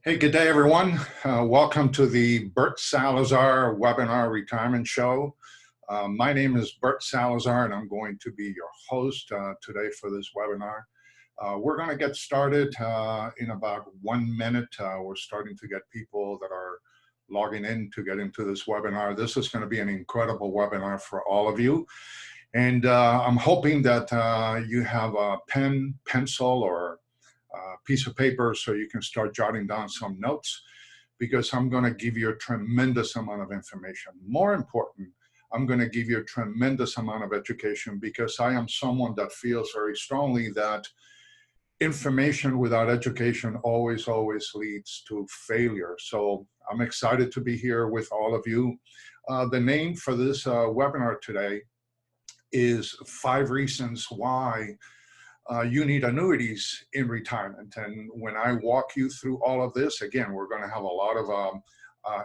Hey, good day, everyone. Welcome to the Bert Salazar Webinar Retirement Show. My name is Bert Salazar, and I'm going to be your host today for this webinar. We're going to get started in about 1 minute. We're starting to get people that are logging in to get into this webinar. This is going to be an incredible webinar for all of you. And I'm hoping that you have a pen, pencil, or piece of paper so you can start jotting down some notes, because I'm going to give you a tremendous amount of information. More important, I'm going to give you a tremendous amount of education, because I am someone that feels very strongly that information without education always leads to failure. So I'm excited to be here with all of you. The name for this webinar today is 5 Reasons Why you need annuities in retirement. And when I walk you through all of this, again, we're going to have a lot of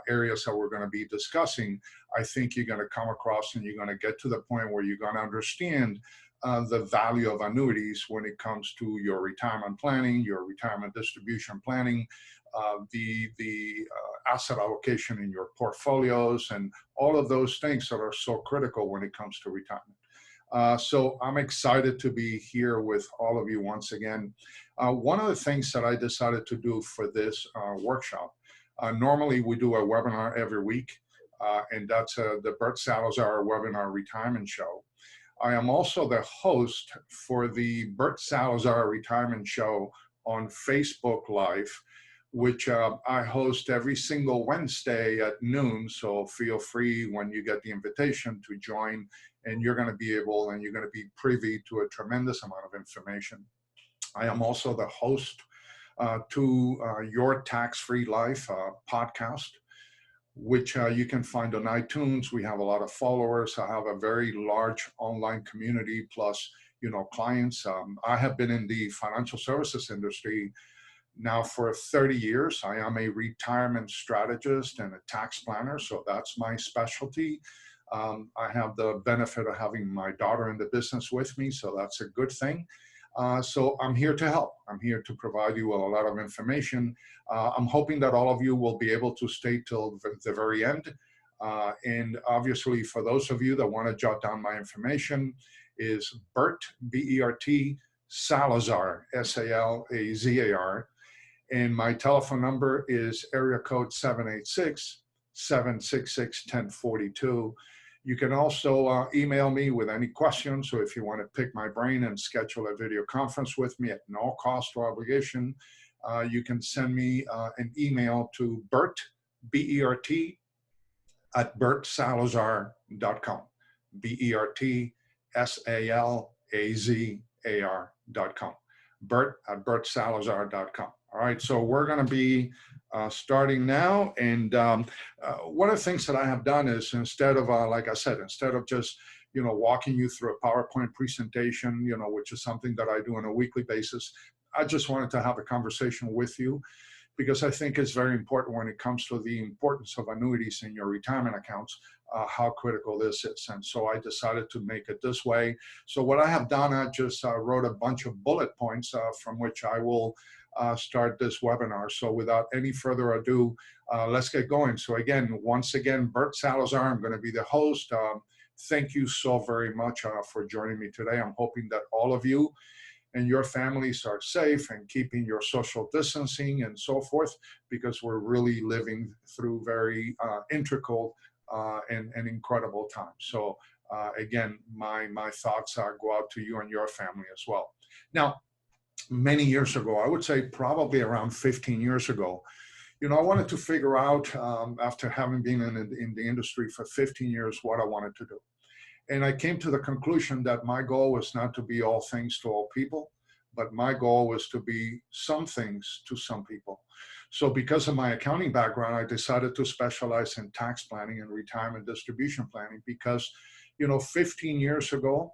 areas that we're going to be discussing. I think you're going to come across and you're going to get to the point where you're going to understand the value of annuities when it comes to your retirement planning, your retirement distribution planning, the asset allocation in your portfolios, and all of those things that are so critical when it comes to retirement. So I'm excited to be here with all of you once again. One of the things that I decided to do for this workshop, normally we do a webinar every week, and that's the Bert Salazar Webinar Retirement Show. I am also the host for the Bert Salazar Retirement Show on Facebook Live, which I host every single Wednesday at noon. So feel free when you get the invitation to join, and you're going to be able and you're going to be privy to a tremendous amount of information. I am also the host to Your Tax-Free Life podcast, which you can find on iTunes. We have a lot of followers. I have a very large online community, plus, clients. I have been in the financial services industry now for 30 years. I am a retirement strategist and a tax planner, so that's my specialty. I have the benefit of having my daughter in the business with me, so that's a good thing. So I'm here to help. I'm here to provide you with a lot of information. I'm hoping that all of you will be able to stay till the very end. And obviously, for those of you that want to jot down my information, is Bert, B-E-R-T, Salazar, S-A-L-A-Z-A-R. And my telephone number is area code 786-766-1042. You can also email me with any questions. So if you want to pick my brain and schedule a video conference with me at no cost or obligation, you can send me an email to Bert, B-E-R-T, at bertsalazar.com. BERTSALAZAR.com. Bert at bertsalazar.com. All right, so we're going to be starting now. And one of the things that I have done is, instead of, like I said, instead of just, walking you through a PowerPoint presentation, which is something that I do on a weekly basis, I just wanted to have a conversation with you, because I think it's very important when it comes to the importance of annuities in your retirement accounts, how critical this is. And so I decided to make it this way. So what I have done, I just wrote a bunch of bullet points from which I will start this webinar. So without any further ado, let's get going. So again, once again, Bert Salazar, I'm going to be the host. Thank you so very much for joining me today. I'm hoping that all of you and your families are safe and keeping your social distancing and so forth, because we're really living through very integral and incredible times. So again, my thoughts go out to you and your family as well. Now, many years ago, I would say probably around 15 years ago, I wanted to figure out, after having been in the industry for 15 years, what I wanted to do. And I came to the conclusion that my goal was not to be all things to all people, but my goal was to be some things to some people. So because of my accounting background, I decided to specialize in tax planning and retirement distribution planning, because, 15 years ago,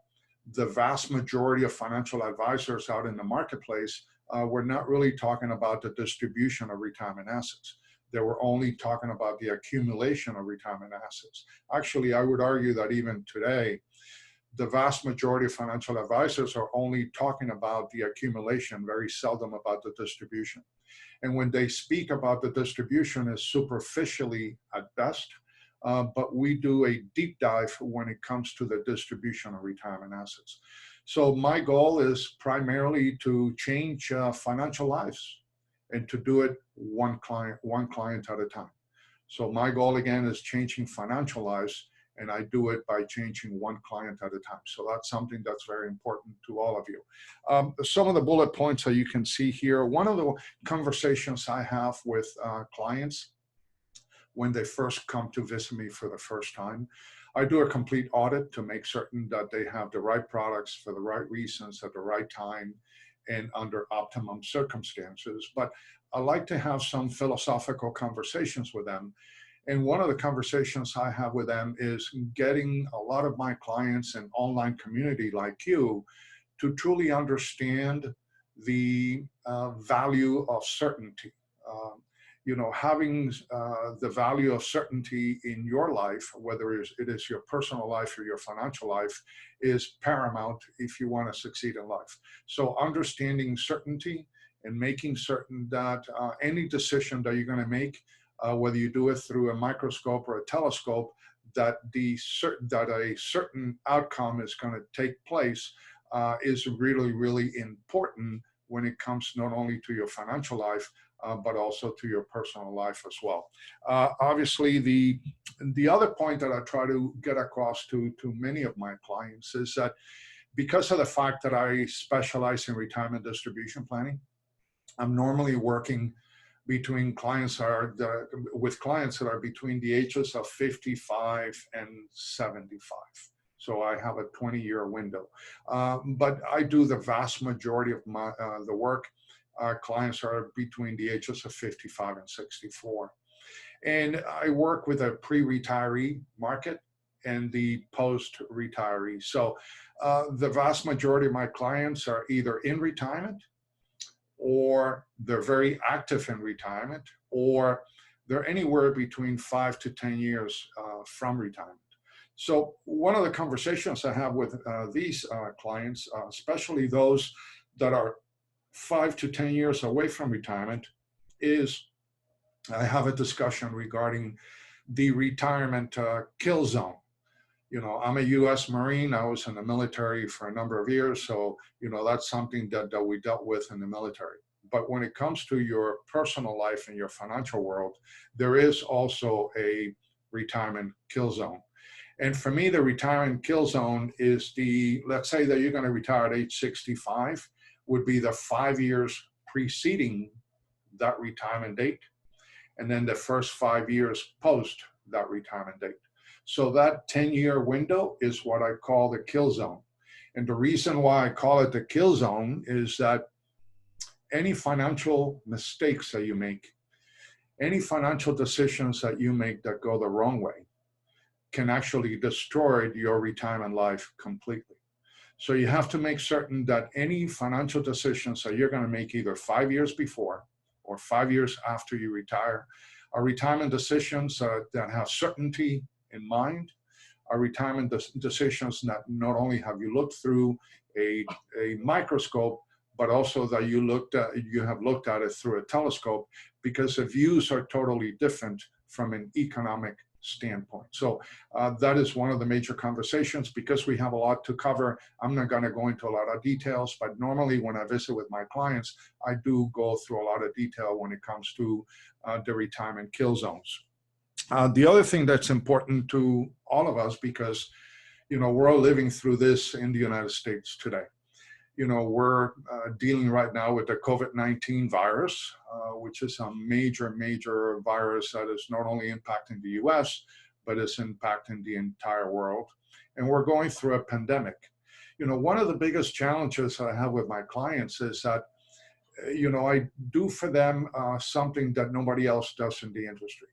the vast majority of financial advisors out in the marketplace were not really talking about the distribution of retirement assets. They were only talking about the accumulation of retirement assets. Actually, I would argue that even today, the vast majority of financial advisors are only talking about the accumulation, very seldom about the distribution. And when they speak about the distribution, is superficially at best, but we do a deep dive when it comes to the distribution of retirement assets. So my goal is primarily to change financial lives and to do it one client at a time. So my goal again is changing financial lives, and I do it by changing one client at a time. So that's something that's very important to all of you. Some of the bullet points that you can see here, one of the conversations I have with clients when they first come to visit me for the first time, I do a complete audit to make certain that they have the right products for the right reasons at the right time and under optimum circumstances. But I like to have some philosophical conversations with them. And one of the conversations I have with them is getting a lot of my clients and online community like you to truly understand the value of certainty. Having the value of certainty in your life, whether it is your personal life or your financial life, is paramount if you want to succeed in life. So understanding certainty and making certain that any decision that you're going to make, whether you do it through a microscope or a telescope, that a certain outcome is going to take place is really, really important when it comes not only to your financial life, but also to your personal life as well. Obviously, the other point that I try to get across to many of my clients is that because of the fact that I specialize in retirement distribution planning, I'm normally working between clients with clients that are between the ages of 55 and 75. So I have a 20-year window. But I do the vast majority of the work. Our clients are between the ages of 55 and 64. And I work with a pre-retiree market and the post-retiree. So the vast majority of my clients are either in retirement, or they're very active in retirement, or they're anywhere between 5 to 10 years from retirement. So one of the conversations I have with these clients, especially those that are 5 to 10 years away from retirement, is I have a discussion regarding the retirement kill zone. I'm a U.S. Marine. I was in the military for a number of years. So, that's something that we dealt with in the military. But when it comes to your personal life and your financial world, there is also a retirement kill zone. And for me, the retirement kill zone is let's say that you're going to retire at age 65, would be the 5 years preceding that retirement date, and then the first 5 years post that retirement date. So that 10-year window is what I call the kill zone. And the reason why I call it the kill zone is that any financial mistakes that you make, any financial decisions that you make that go the wrong way, can actually destroy your retirement life completely. So you have to make certain that any financial decisions that you're going to make either 5 years before or 5 years after you retire are retirement decisions that have certainty in mind, are retirement decisions that not only have you looked through a microscope, but also that you have looked at it through a telescope, because the views are totally different from an economic standpoint. So that is one of the major conversations. Because we have a lot to cover, I'm not going to go into a lot of details, but normally when I visit with my clients, I do go through a lot of detail when it comes to the retirement kill zones. The other thing that's important to all of us, because we're all living through this in the United States today. We're dealing right now with the COVID-19 virus, which is a major virus that is not only impacting the US, but is impacting the entire world. And we're going through a pandemic. One of the biggest challenges I have with my clients is that, I do for them something that nobody else does in the industry.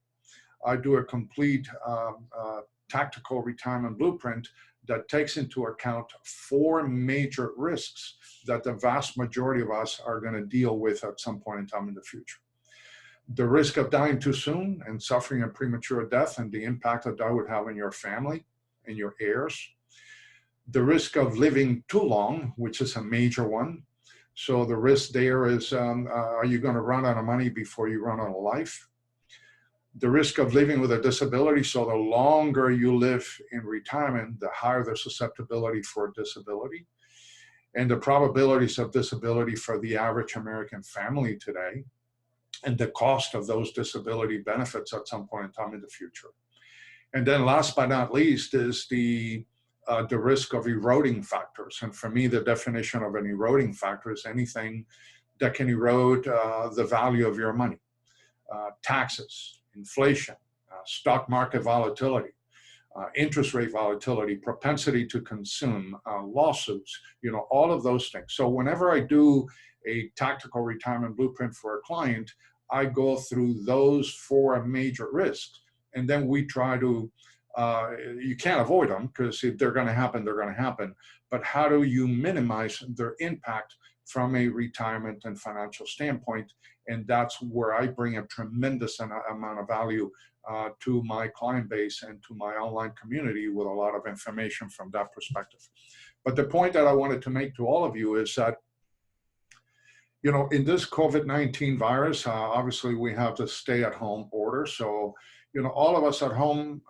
I do a complete tactical retirement blueprint that takes into account 4 major risks that the vast majority of us are going to deal with at some point in time in the future. The risk of dying too soon and suffering a premature death and the impact that would have on your family and your heirs. The risk of living too long, which is a major one. So the risk there is, are you going to run out of money before you run out of life? The risk of living with a disability, so the longer you live in retirement, the higher the susceptibility for disability. And the probabilities of disability for the average American family today, and the cost of those disability benefits at some point in time in the future. And then last but not least is the risk of eroding factors. And for me, the definition of an eroding factor is anything that can erode the value of your money. Taxes, inflation, stock market volatility, interest rate volatility, propensity to consume, lawsuits, all of those things. So whenever I do a tactical retirement blueprint for a client, I go through those 4 major risks. And then we try to, you can't avoid them because if they're going to happen, they're going to happen. But how do you minimize their impact from a retirement and financial standpoint? And that's where I bring a tremendous amount of value to my client base and to my online community with a lot of information from that perspective. But the point that I wanted to make to all of you is that, in this COVID-19 virus, obviously we have the stay-at-home order. So, all of us at home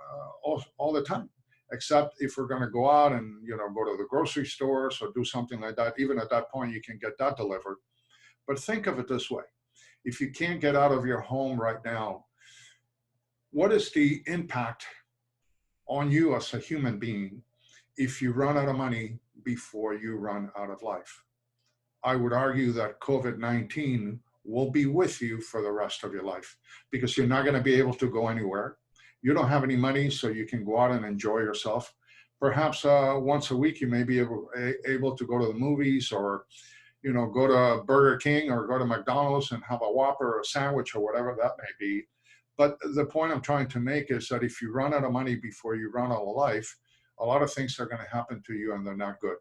all the time, except if we're going to go out and, go to the grocery store, so do something like that. Even at that point, you can get that delivered. But think of it this way. If you can't get out of your home right now, what is the impact on you as a human being if you run out of money before you run out of life? I would argue that COVID-19 will be with you for the rest of your life because you're not going to be able to go anywhere. You don't have any money, so you can go out and enjoy yourself. Perhaps once a week, you may be able to go to the movies or, go to Burger King or go to McDonald's and have a Whopper or a sandwich or whatever that may be. But the point I'm trying to make is that if you run out of money before you run out of life, a lot of things are going to happen to you and they're not good.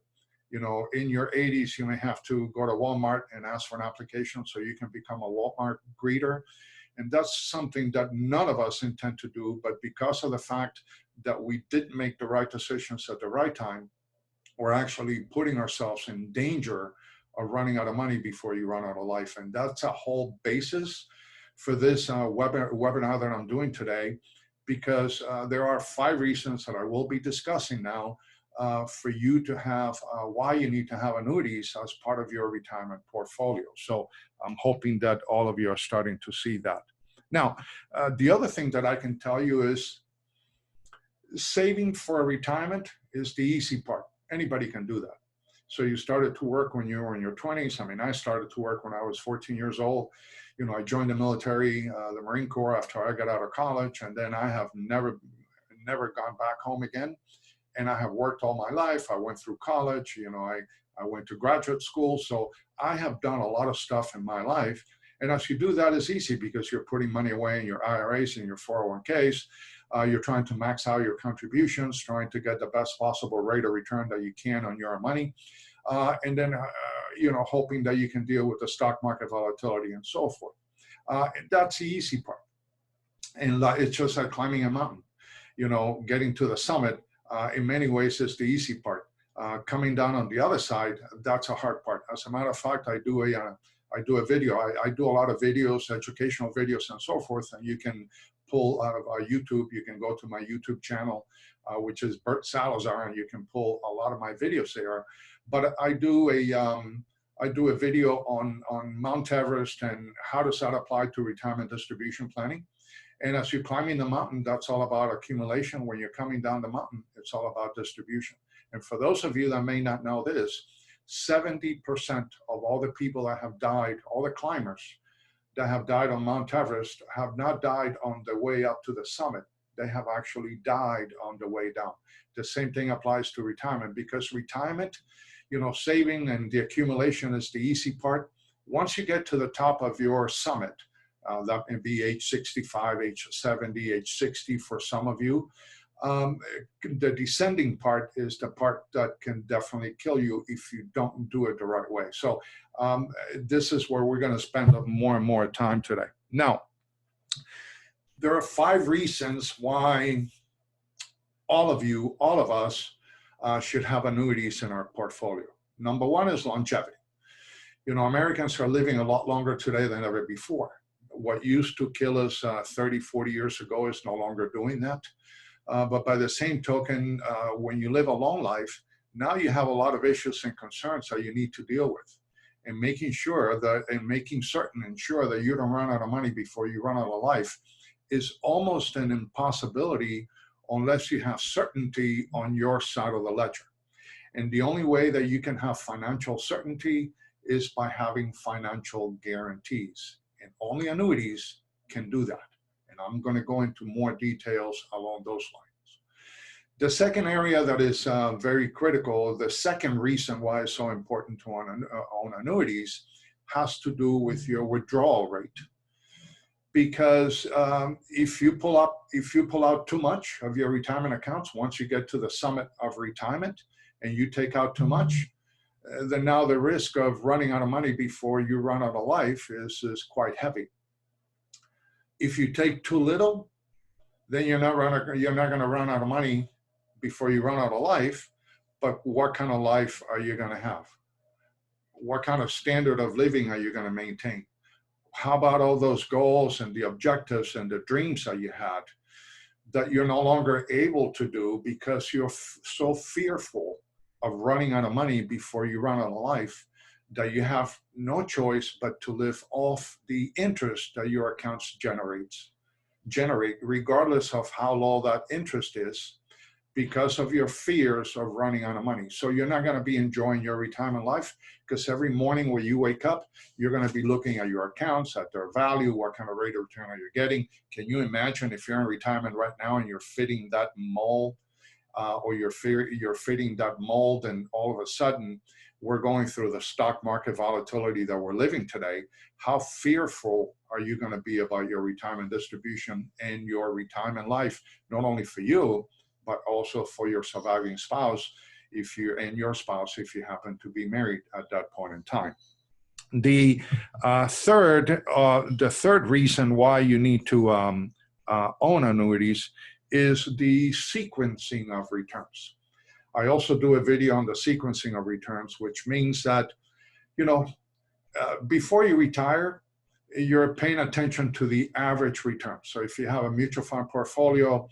In your 80s, you may have to go to Walmart and ask for an application so you can become a Walmart greeter. And that's something that none of us intend to do. But because of the fact that we didn't make the right decisions at the right time, we're actually putting ourselves in danger of running out of money before you run out of life. And that's a whole basis for this webinar that I'm doing today, because there are 5 reasons that I will be discussing now for you to have why you need to have annuities as part of your retirement portfolio. So I'm hoping that all of you are starting to see that. Now, the other thing that I can tell you is saving for a retirement is the easy part. Anybody can do that. So you started to work when you were in your 20s. I mean, I started to work when I was 14 years old. I joined the military, the Marine Corps, after I got out of college, and then I have never gone back home again. And I have worked all my life. I went through college, I went to graduate school. So I have done a lot of stuff in my life. And as you do that, it's easy because you're putting money away in your IRAs and your 401ks. You're trying to max out your contributions, trying to get the best possible rate of return that you can on your money. And then, hoping that you can deal with the stock market volatility and so forth. That's the easy part. And it's just like climbing a mountain, getting to the summit. In many ways, is the easy part. Coming down on the other side, that's a hard part. As a matter of fact, I do a video. I do a lot of videos, educational videos and so forth, and you can pull out of YouTube. You can go to my YouTube channel, which is Bert Salazar, and you can pull a lot of my videos there. But I do a video on Mount Everest and how does that apply to retirement distribution planning. And as you're climbing the mountain, that's all about accumulation. When you're coming down the mountain, it's all about distribution. And for those of you that may not know this, 70% of all the people that have died, all the climbers that have died on Mount Everest, have not died on the way up to the summit. They have actually died on the way down. The same thing applies to retirement, because retirement, saving and the accumulation is the easy part. Once you get to the top of your summit, that may be age 65, age 70, age 60 for some of you. The descending part is the part that can definitely kill you if you don't do it the right way. So this is where we're going to spend more and more time today. Now, there are 5 reasons why all of us should have annuities in our portfolio. Number one is longevity. You know, Americans are living a lot longer today than ever before. What used to kill us 30, 40 years ago is no longer doing that. But by the same token, when you live a long life, now you have a lot of issues and concerns that you need to deal with. And making sure that, and making certain, ensure that you don't run out of money before you run out of life is almost an impossibility unless you have certainty on your side of the ledger. And the only way that you can have financial certainty is by having financial guarantees. And only annuities can do that. And I'm going to go into more details along those lines. The second area that is very critical, the second reason why it's so important to own annuities, has to do with your withdrawal rate. Because if you pull out too much of your retirement accounts, once you get to the summit of retirement and you take out too much, then now the risk of running out of money before you run out of life is quite heavy. If you take too little, then you're not going to run out of money before you run out of life. But what kind of life are you going to have? What kind of standard of living are you going to maintain? How about all those goals and the objectives and the dreams that you had that you're no longer able to do because you're so fearful of running out of money before you run out of life that you have no choice but to live off the interest that your accounts generate, regardless of how low that interest is, because of your fears of running out of money. So you're not going to be enjoying your retirement life, because every morning when you wake up, you're going to be looking at your accounts, at their value, what kind of rate of return are you getting. Can you imagine if you're in retirement right now and you're fitting that mold, or you're fitting that mold, and all of a sudden we're going through the stock market volatility that we're living today? How fearful are you going to be about your retirement distribution and your retirement life, not only for you, but also for your surviving spouse, if you happen to be married at that point in time. The third reason why you need to own annuities is the sequencing of returns. I also do a video on the sequencing of returns, which means that, you know, before you retire, you're paying attention to the average return. So if you have a mutual fund portfolio,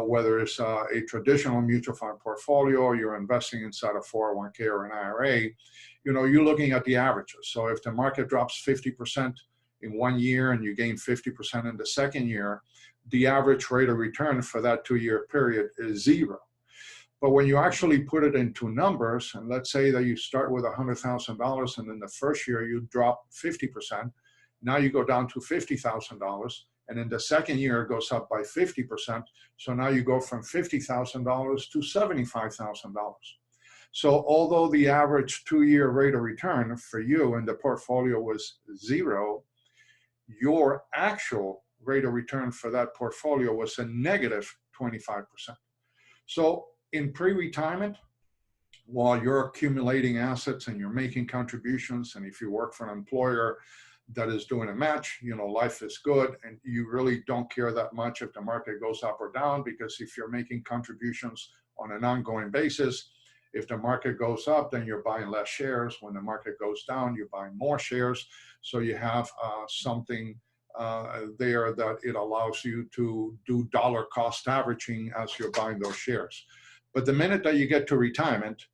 whether it's a traditional mutual fund portfolio or you're investing inside a 401k or an IRA, you know, you're looking at the averages. So if the market drops 50% in 1 year and you gain 50% in the second year, the average rate of return for that 2-year period is 0. But when you actually put it into numbers, and let's say that you start with $100,000 and in the first year you drop 50%, now you go down to $50,000. And in the second year, it goes up by 50%. So now you go from $50,000 to $75,000. So although the average 2-year rate of return for you in the portfolio was 0, your actual rate of return for that portfolio was a negative 25%. So in pre-retirement, while you're accumulating assets and you're making contributions, and if you work for an employer that is doing a match, you know, life is good, and you really don't care that much if the market goes up or down, because if you're making contributions on an ongoing basis, if the market goes up, then you're buying less shares. When the market goes down, you're buying more shares. So you have something there that it allows you to do dollar cost averaging as you're buying those shares. But the minute that you get to retirement,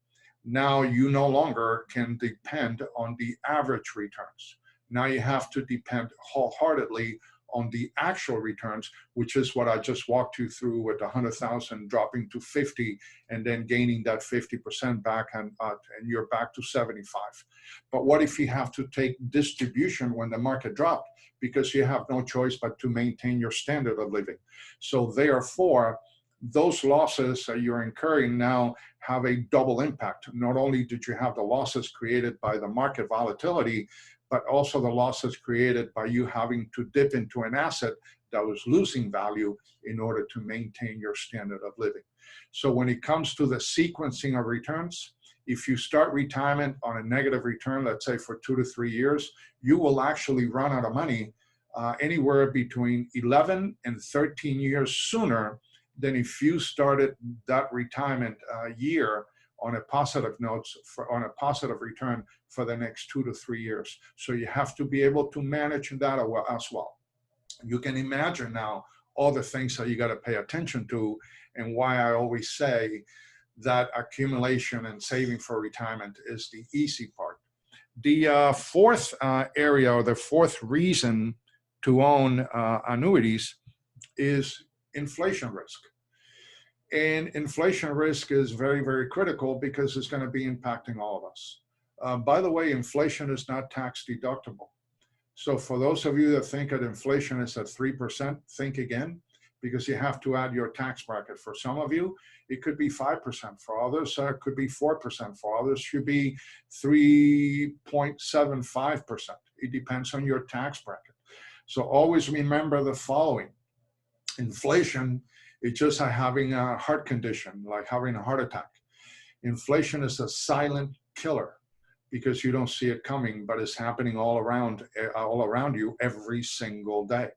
now you no longer can depend on the average returns. Now you have to depend wholeheartedly on the actual returns, which is what I just walked you through with 100,000 dropping to 50 and then gaining that 50% back, and you're back to 75. But what if you have to take distribution when the market dropped, because you have no choice but to maintain your standard of living? So therefore, those losses that you're incurring now have a double impact. Not only did you have the losses created by the market volatility, but also the losses created by you having to dip into an asset that was losing value in order to maintain your standard of living. So when it comes to the sequencing of returns, if you start retirement on a negative return, let's say for 2 to 3 years, you will actually run out of money anywhere between 11 and 13 years sooner than if you started that retirement year on a positive notes on a positive return for the next 2 to 3 years. So you have to be able to manage that as well. You can imagine now all the things that you got to pay attention to, and why I always say that accumulation and saving for retirement is the easy part. The fourth area, or the fourth reason to own annuities, is inflation risk. And inflation risk is very, very critical because it's going to be impacting all of us. By the way, inflation is not tax deductible. So for those of you that think that inflation is at 3%, think again, because you have to add your tax bracket. For some of you, it could be 5%. For others, it could be 4%. For others, should be 3.75%. It depends on your tax bracket. So always remember the following. Inflation is just like having a heart condition, like having a heart attack. Inflation is a silent killer, because you don't see it coming, but it's happening all around you every single day.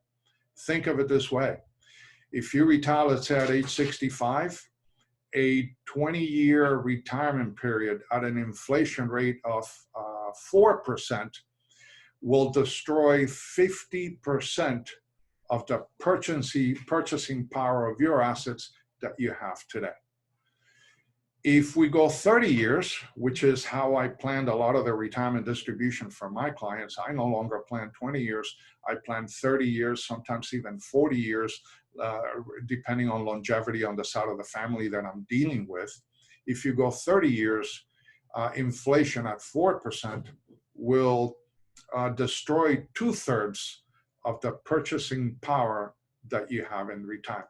Think of it this way. If you retire, let's say at age 65, a 20-year retirement period at an inflation rate of 4% will destroy 50% of the purchasing power of your assets that you have today. If we go 30 years, which is how I planned a lot of the retirement distribution for my clients, I no longer plan 20 years. I plan 30 years, sometimes even 40 years, depending on longevity on the side of the family that I'm dealing with. If you go 30 years, inflation at 4% will destroy 2/3 of the purchasing power that you have in retirement.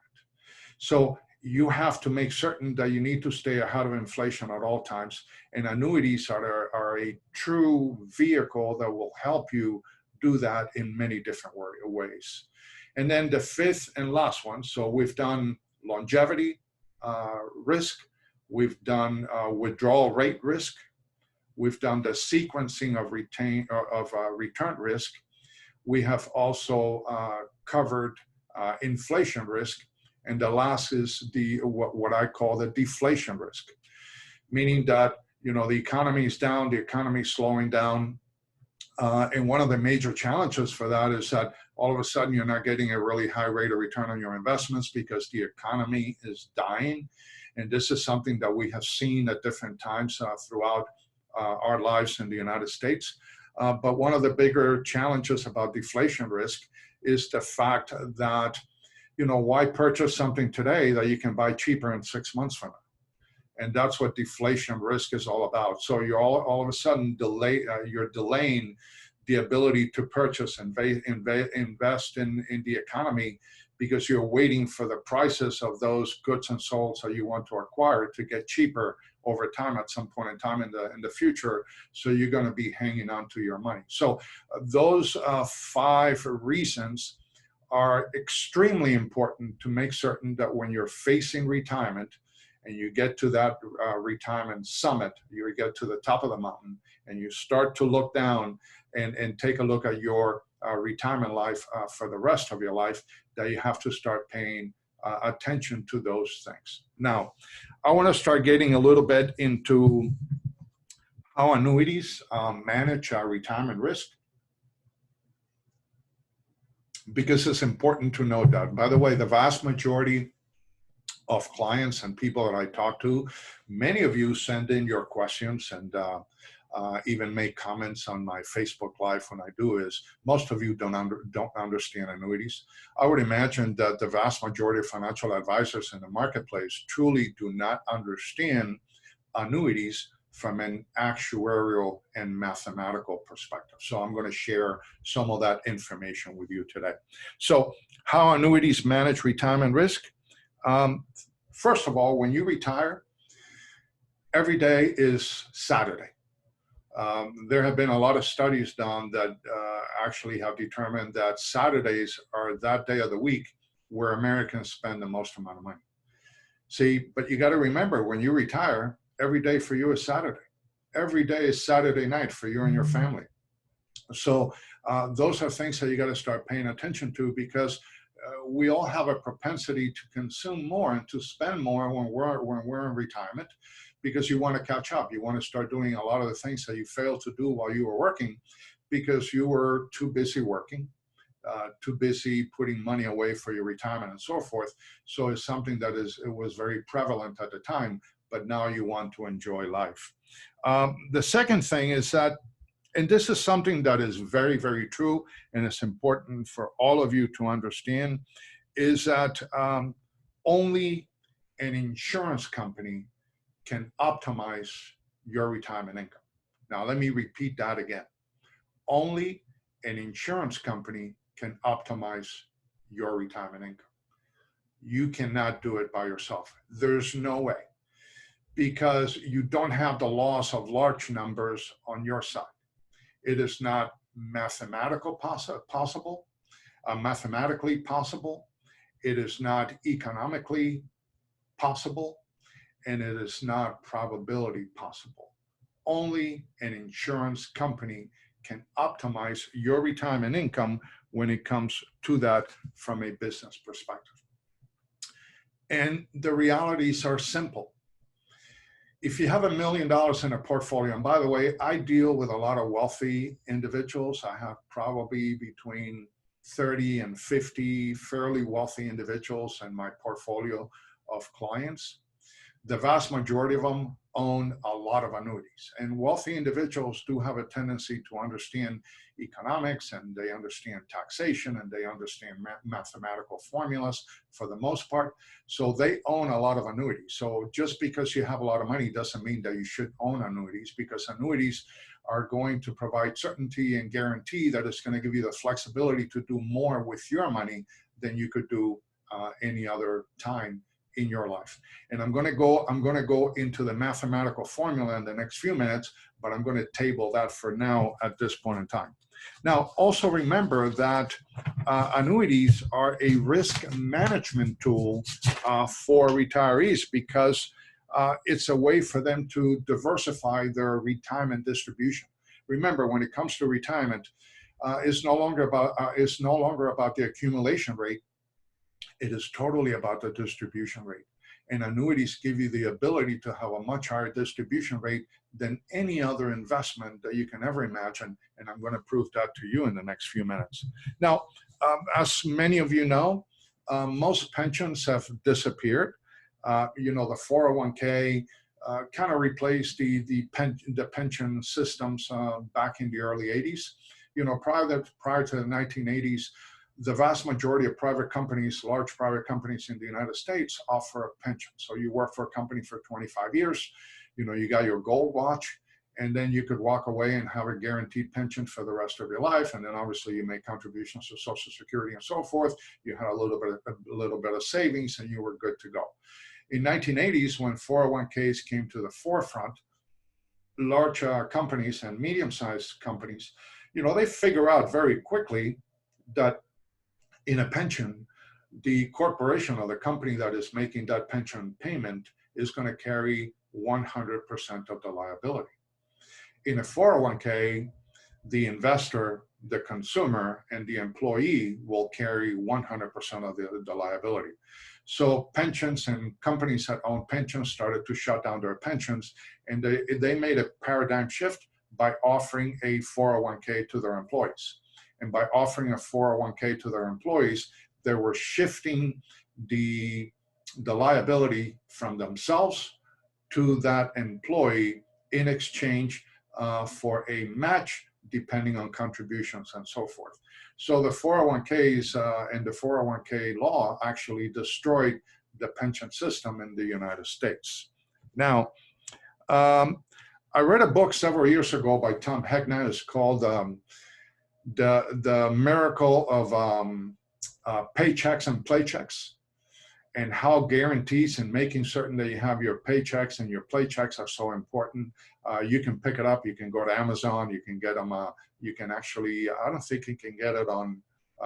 So you have to make certain that you need to stay ahead of inflation at all times. And annuities are a true vehicle that will help you do that in many different ways. And then the fifth and last one, so we've done longevity risk, we've done withdrawal rate risk, we've done the sequencing of return risk. We have also covered inflation risk. And the last is what I call the deflation risk, meaning that, you know, the economy is down, the economy is slowing down. And one of the major challenges for that is that all of a sudden you're not getting a really high rate of return on your investments because the economy is dying. And this is something that we have seen at different times throughout our lives in the United States. But one of the bigger challenges about deflation risk is the fact that, you know, why purchase something today that you can buy cheaper in 6 months from now? And that's what deflation risk is all about. So you're all of a sudden you're delaying the ability to purchase and invest in the economy because you're waiting for the prices of those goods and souls that you want to acquire to get cheaper over time at some point in time in the future. So you're going to be hanging on to your money. So those 5 reasons are extremely important to make certain that when you're facing retirement and you get to that retirement summit, you get to the top of the mountain and you start to look down and take a look at your retirement life for the rest of your life, that you have to start paying attention to those things. Now, I want to start getting a little bit into how annuities manage retirement risk, because it's important to note that. By the way, the vast majority of clients and people that I talk to, many of you send in your questions and even make comments on my Facebook Live when I do, is most of you don't understand annuities. I would imagine that the vast majority of financial advisors in the marketplace truly do not understand annuities from an actuarial and mathematical perspective. So I'm going to share some of that information with you today. So how annuities manage retirement risk? First of all, when you retire, every day is Saturday. There have been a lot of studies done that actually have determined that Saturdays are that day of the week where Americans spend the most amount of money. See, but you got to remember, when you retire, every day for you is Saturday. Every day is Saturday night for you and your family. So those are things that you got to start paying attention to, because we all have a propensity to consume more and to spend more when we're in retirement, because you want to catch up. You want to start doing a lot of the things that you failed to do while you were working because you were too busy working, too busy putting money away for your retirement and so forth. So it's something that it was very prevalent at the time, but now you want to enjoy life. The second thing is that, and this is something that is very, very true, and it's important for all of you to understand, is that only an insurance company can optimize your retirement income. Now, let me repeat that again. Only an insurance company can optimize your retirement income. You cannot do it by yourself. There's no way, because you don't have the laws of large numbers on your side. It is not mathematically possible. It is not economically possible, and it is not probability possible. Only an insurance company can optimize your retirement income when it comes to that from a business perspective. And the realities are simple. If you have $1 million in a portfolio, and by the way, I deal with a lot of wealthy individuals. I have probably between 30 and 50 fairly wealthy individuals in my portfolio of clients. The vast majority of them own a lot of annuities. And wealthy individuals do have a tendency to understand economics, and they understand taxation, and they understand mathematical formulas for the most part. So they own a lot of annuities. So just because you have a lot of money doesn't mean that you should own annuities, because annuities are going to provide certainty and guarantee that it's going to give you the flexibility to do more with your money than you could do any other time in your life. And I'm going to go into the mathematical formula in the next few minutes, but I'm going to table that for now at this point in time. Now, also remember that annuities are a risk management tool for retirees, because it's a way for them to diversify their retirement distribution. Remember, when it comes to retirement, it's no longer about the accumulation rate. It is totally about the distribution rate. And annuities give you the ability to have a much higher distribution rate than any other investment that you can ever imagine. And I'm going to prove that to you in the next few minutes. Now, as many of you know, most pensions have disappeared. You know, the 401k kind of replaced the pension systems back in the early 80s. You know, prior to the 1980s, the vast majority of private companies, large private companies in the United States, offer a pension. So you work for a company for 25 years, you know, you got your gold watch, and then you could walk away and have a guaranteed pension for the rest of your life. And then obviously you make contributions to Social Security and so forth. You had a little bit of savings, and you were good to go. In 1980s, when 401ks came to the forefront, large companies and medium-sized companies, you know, they figure out very quickly that in a pension, the corporation or the company that is making that pension payment is going to carry 100% of the liability. In a 401k, the investor, the consumer, and the employee will carry 100% of the liability. So pensions and companies that own pensions started to shut down their pensions, and they made a paradigm shift by offering a 401k to their employees. And by offering a 401k to their employees, they were shifting the liability from themselves to that employee in exchange for a match depending on contributions and so forth. So the 401ks and the 401k law actually destroyed the pension system in the United States. Now, I read a book several years ago by Tom Heckner. It's called the Miracle of Paychecks and Playchecks, and how guarantees and making certain that you have your paychecks and your paychecks are so important. You can pick it up. You can go to Amazon. You can get them. You can actually, I don't think you can get it on,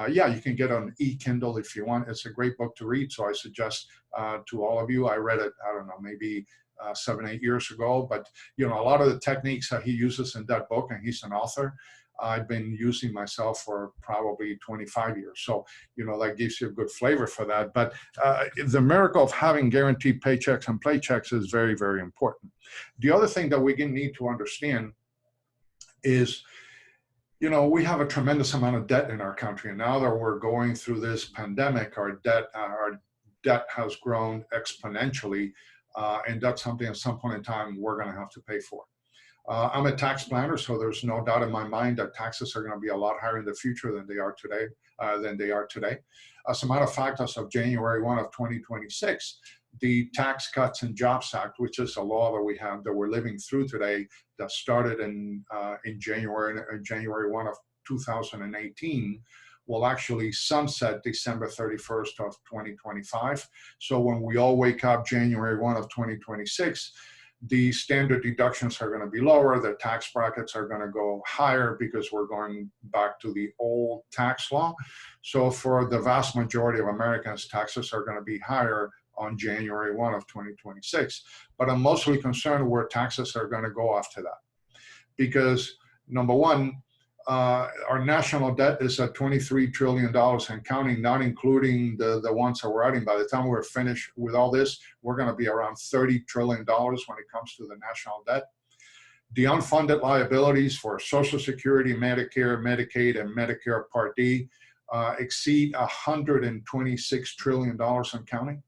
yeah, you can get it on e-Kindle if you want. It's a great book to read. So I suggest to all of you, I read it, I don't know, maybe 7, 8 years ago. But, you know, a lot of the techniques that he uses in that book, and he's an author, I've been using myself for probably 25 years. So, that gives you a good flavor for that. But the miracle of having guaranteed paychecks and paychecks is very, very important. The other thing that we need to understand is, we have a tremendous amount of debt in our country. And now that we're going through this pandemic, our debt has grown exponentially. And that's something at some point in time we're going to have to pay for. I'm a tax planner, so there's no doubt in my mind that taxes are going to be a lot higher in the future than they are today. As a matter of fact, as of January 1 of 2026, the Tax Cuts and Jobs Act, which is a law that we have that we're living through today, that started in January 1 of 2018, will actually sunset December 31st of 2025. So when we all wake up January 1 of 2026, the standard deductions are going to be lower, the tax brackets are going to go higher because we're going back to the old tax law. So for the vast majority of Americans, taxes are going to be higher on January 1 of 2026. But I'm mostly concerned where taxes are going to go after that. Because number one, our national debt is at $23 trillion and counting, not including the ones that we're adding. By the time we're finished with all this, we're going to be around $30 trillion when it comes to the national debt. The unfunded liabilities for Social Security, Medicare, Medicaid, and Medicare Part D exceed $126 trillion and counting.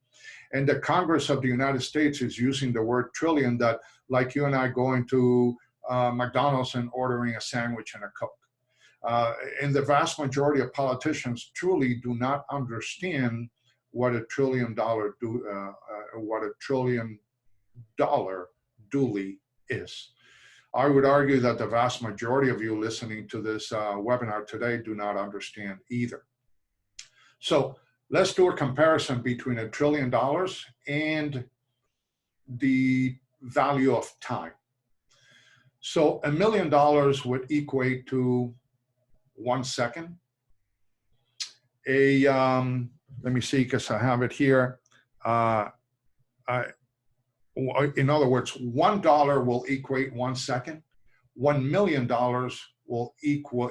And the Congress of the United States is using the word trillion, that like you and I going to McDonald's and ordering a sandwich and a Coke. And the vast majority of politicians truly do not understand what $1 trillion dually is. I would argue that the vast majority of you listening to this webinar today do not understand either. So let's do a comparison between $1 trillion and the value of time. So $1 million would equate to 1 second. Let me see, because I have it here. In other words, $1 will equate 1 second. $1 million will equal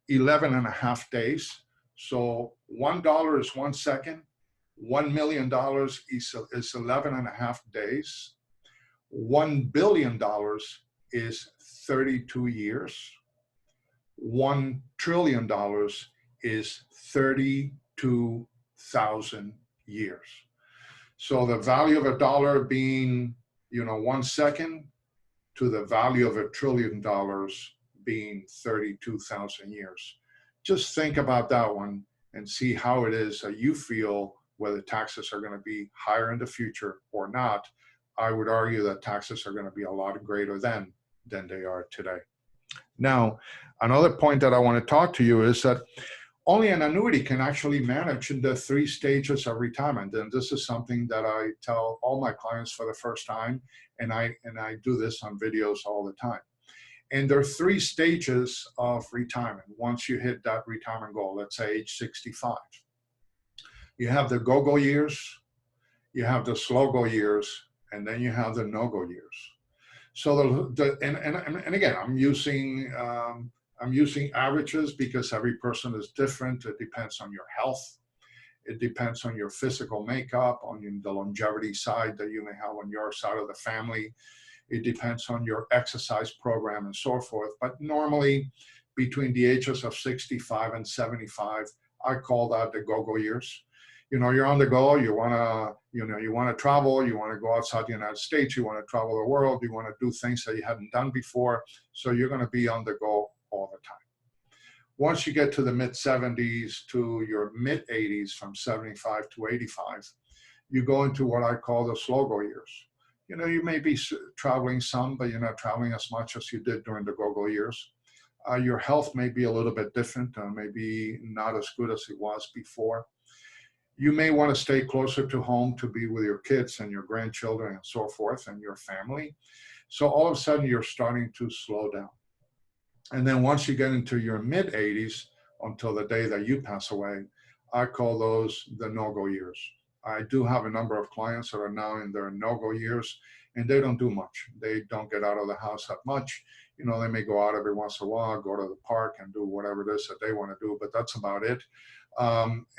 11 and a half days. So $1 is 1 second. $1 million is 11 and a half days. $1 billion is 32 years. $1 trillion is 32,000 years. So the value of $1 being, 1 second, to the value of $1 trillion being 32,000 years. Just think about that one and see how it is that you feel, whether taxes are going to be higher in the future or not. I would argue that taxes are going to be a lot greater than they are today. Now, another point that I want to talk to you is that only an annuity can actually manage the 3 stages of retirement. And this is something that I tell all my clients for the first time, and I do this on videos all the time. And there are 3 stages of retirement once you hit that retirement goal, let's say age 65. You have the go-go years, you have the slow-go years, and then you have the no-go years. So and again, I'm using averages because every person is different. It depends on your health. It depends on your physical makeup, on the longevity side that you may have on your side of the family. It depends on your exercise program and so forth. But normally between the ages of 65 and 75, I call that the go-go years. You're on the go, you want to travel, you want to go outside the United States, you want to travel the world, you want to do things that you hadn't done before. So you're going to be on the go all the time. Once you get to the mid-70s to your mid-80s, from 75 to 85, you go into what I call the slow-go years. You may be traveling some, but you're not traveling as much as you did during the go-go years. Your health may be a little bit different, maybe not as good as it was before. You may want to stay closer to home to be with your kids and your grandchildren and so forth and your family. So all of a sudden you're starting to slow down. And then once you get into your mid-80s until the day that you pass away, I call those the no-go years. I do have a number of clients that are now in their no-go years, and they don't do much. They don't get out of the house that much. You know, they may go out every once in a while, go to the park and do whatever it is that they want to do, but that's about it.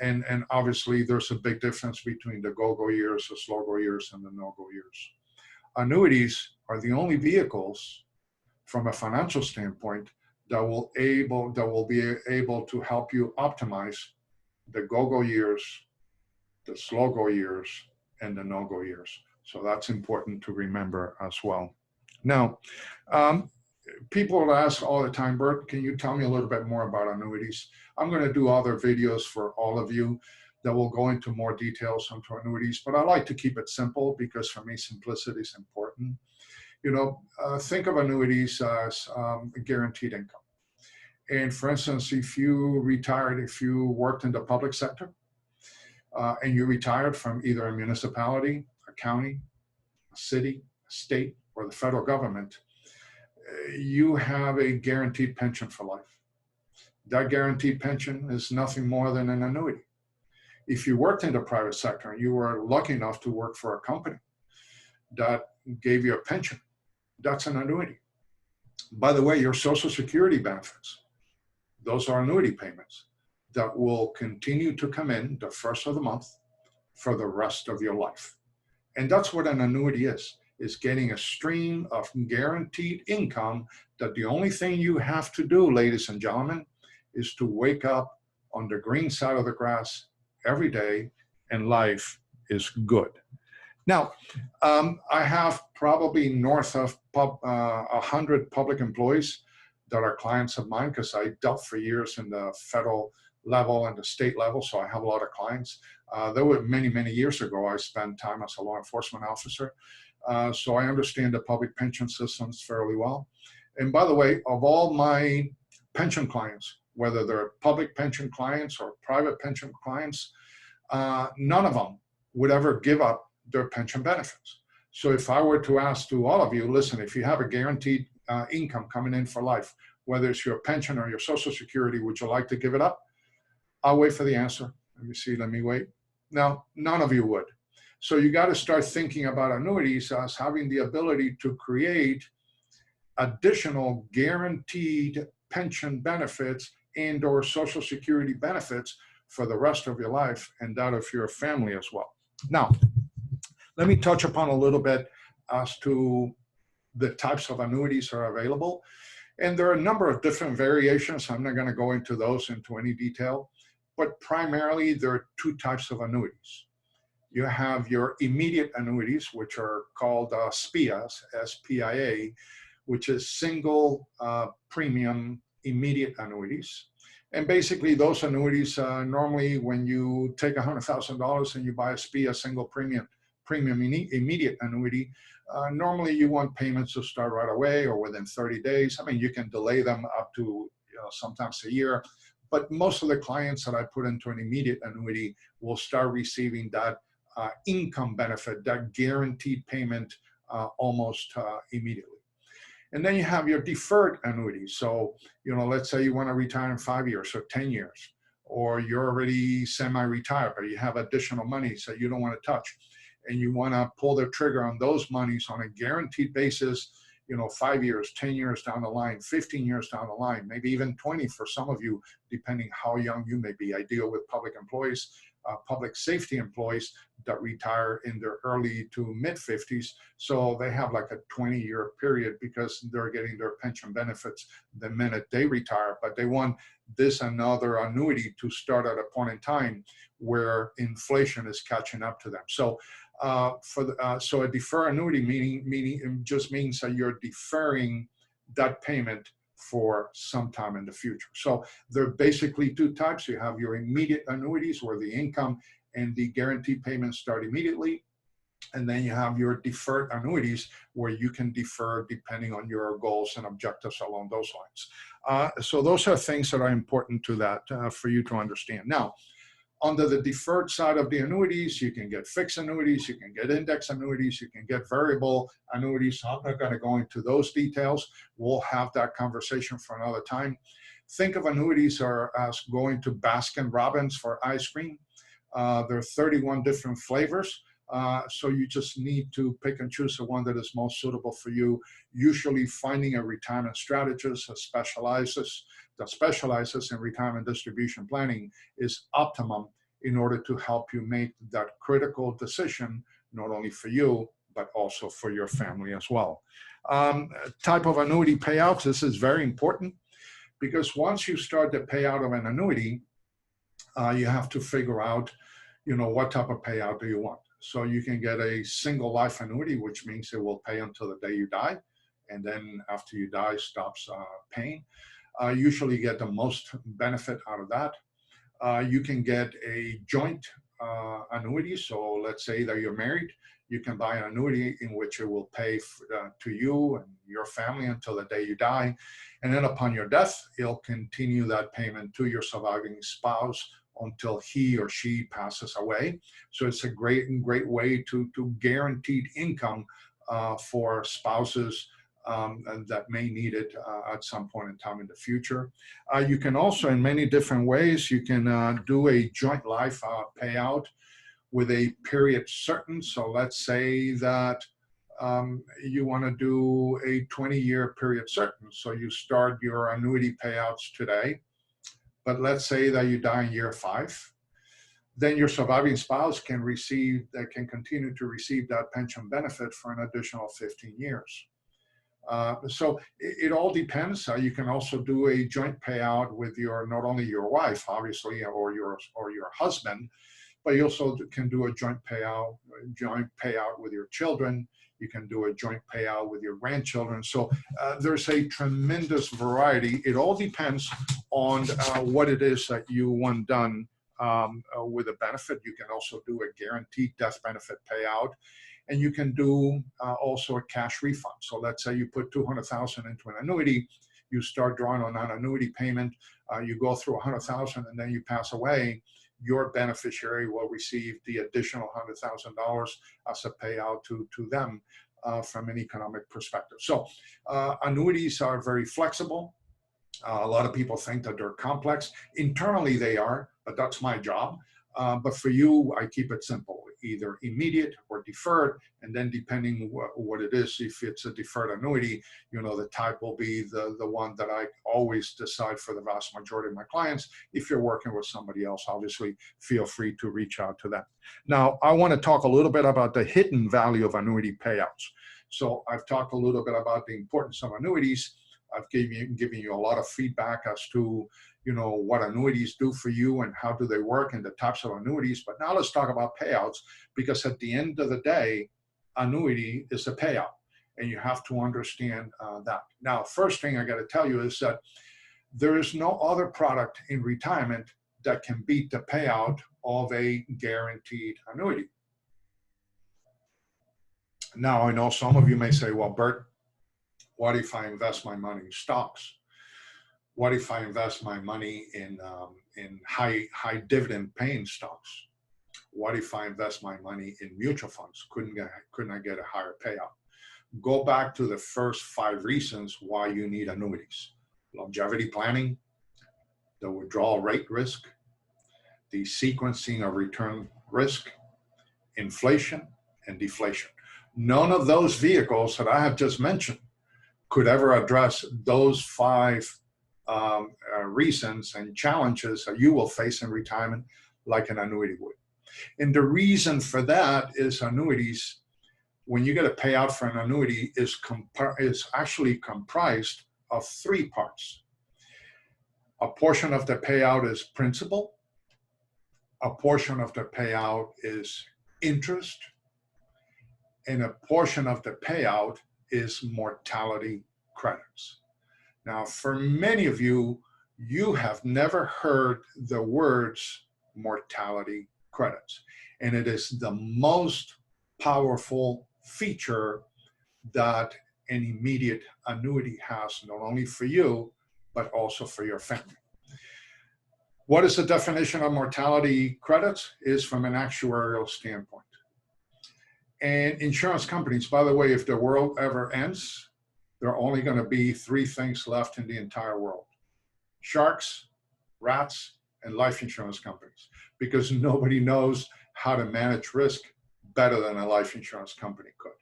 And obviously there's a big difference between the go-go years, the slow-go years, and the no-go years. Annuities are the only vehicles from a financial standpoint that will be able to help you optimize the go-go years, the slow-go years, and the no-go years. So that's important to remember as well. Now, people will ask all the time, Bert, can you tell me a little bit more about annuities? I'm going to do other videos for all of you that will go into more details onto annuities, but I like to keep it simple because for me, simplicity is important. You know, think of annuities as guaranteed income. And for instance, if you worked in the public sector and you retired from either a municipality, a county, a city, a state, or the federal government, you have a guaranteed pension for life. That guaranteed pension is nothing more than an annuity. If you worked in the private sector and you were lucky enough to work for a company that gave you a pension, that's an annuity. By the way, your Social Security benefits, those are annuity payments that will continue to come in the first of the month for the rest of your life. And that's what an annuity is getting a stream of guaranteed income that the only thing you have to do, ladies and gentlemen, is to wake up on the green side of the grass every day and life is good. Now, I have probably north of 100 public employees that are clients of mine because I dealt for years in the federal level and the state level, so I have a lot of clients. There were many, many years ago, I spent time as a law enforcement officer, so I understand the public pension systems fairly well. And by the way, of all my pension clients, whether they're public pension clients or private pension clients, none of them would ever give up their pension benefits. So if I were to ask to all of you, listen, if you have a guaranteed income coming in for life, whether it's your pension or your Social Security, would you like to give it up? I'll wait for the answer. Let me wait. No, none of you would. So you got to start thinking about annuities as having the ability to create additional guaranteed pension benefits and or Social Security benefits for the rest of your life and that of your family as well. Now, let me touch upon a little bit as to the types of annuities that are available. And there are a number of different variations. I'm not going to go into those into any detail, but primarily there are two types of annuities. You have your immediate annuities, which are called SPIAs, S-P-I-A, which is single premium immediate annuities. And basically those annuities, normally when you take $100,000 and you buy a SPIA single premium immediate annuity, normally you want payments to start right away or within 30 days. I mean, you can delay them up to sometimes a year, but most of the clients that I put into an immediate annuity will start receiving that income benefit, that guaranteed payment almost immediately. And then you have your deferred annuities. So, let's say you want to retire in 5 years or 10 years, or you're already semi-retired, but you have additional monies that you don't want to touch. And you want to pull the trigger on those monies on a guaranteed basis, 5 years, 10 years down the line, 15 years down the line, maybe even 20 for some of you, depending how young you may be. I deal with public employees, public safety employees that retire in their early to mid 50s. So they have like a 20-year period because they're getting their pension benefits the minute they retire, but they want this another annuity to start at a point in time where inflation is catching up to them. So so a deferred annuity meaning just means that you're deferring that payment for some time in the future. So there are basically two types. You have your immediate annuities where the income and the guaranteed payments start immediately. And then you have your deferred annuities where you can defer depending on your goals and objectives along those lines. So those are things that are important to that for you to understand. Now, under the deferred side of the annuities, you can get fixed annuities, you can get index annuities, you can get variable annuities. I'm not going to go into those details. We'll have that conversation for another time. Think of annuities as going to Baskin Robbins for ice cream. There are 31 different flavors. So you just need to pick and choose the one that is most suitable for you. Usually finding a retirement strategist that specializes in retirement distribution planning is optimum in order to help you make that critical decision, not only for you, but also for your family as well. Type of annuity payouts, this is very important because once you start the payout of an annuity, you have to figure out, what type of payout do you want. So you can get a single life annuity, which means it will pay until the day you die. And then after you die, stops paying. Usually get the most benefit out of that. You can get a joint annuity. So let's say that you're married, you can buy an annuity in which it will pay to you and your family until the day you die. And then upon your death, it'll continue that payment to your surviving spouse until he or she passes away. So it's a great way to guaranteed income for spouses that may need it at some point in time in the future. You can also, in many different ways, you can do a joint life payout with a period certain. So let's say that you want to do a 20-year period certain. So you start your annuity payouts today, but let's say that you die in year 5. Then your surviving spouse can continue to receive that pension benefit for an additional 15 years. So it all depends. You can also do a joint payout with not only your wife, obviously, or your husband, but you also can do a joint payout with your children. You can do a joint payout with your grandchildren. So there's a tremendous variety. It all depends on what it is that you want done with a benefit. You can also do a guaranteed death benefit payout. And you can do also a cash refund. So let's say you put $200,000 into an annuity, you start drawing on that annuity payment, you go through $100,000 and then you pass away, your beneficiary will receive the additional $100,000 as a payout to them from an economic perspective. So annuities are very flexible. A lot of people think that they're complex. Internally they are, but that's my job. But for you, I keep it simple, either immediate or deferred. And then depending what it is, if it's a deferred annuity, the type will be the one that I always decide for the vast majority of my clients. If you're working with somebody else, obviously feel free to reach out to them. Now, I want to talk a little bit about the hidden value of annuity payouts. So I've talked a little bit about the importance of annuities. I've given you a lot of feedback as to what annuities do for you and how do they work and the types of annuities. But now let's talk about payouts, because at the end of the day, annuity is a payout, and you have to understand that. Now, first thing I got to tell you is that there is no other product in retirement that can beat the payout of a guaranteed annuity. Now, I know some of you may say, well, Bert, what if I invest my money in stocks? What if I invest my money in high dividend paying stocks? What if I invest my money in mutual funds? Couldn't I get a higher payout? Go back to the first 5 reasons why you need annuities: longevity planning, the withdrawal rate risk, the sequencing of return risk, inflation, and deflation. None of those vehicles that I have just mentioned could ever address those 5 reasons and challenges that you will face in retirement like an annuity would. And the reason for that is annuities, when you get a payout for an annuity, is actually comprised of 3 parts. A portion of the payout is principal, a portion of the payout is interest, and a portion of the payout is mortality credits. Now, for many of you, you have never heard the words mortality credits, and it is the most powerful feature that an immediate annuity has, not only for you, but also for your family. What is the definition of mortality credits? Is from an actuarial standpoint. And insurance companies, by the way, if the world ever ends, there are only going to be 3 things left in the entire world: sharks, rats, and life insurance companies, because nobody knows how to manage risk better than a life insurance company could.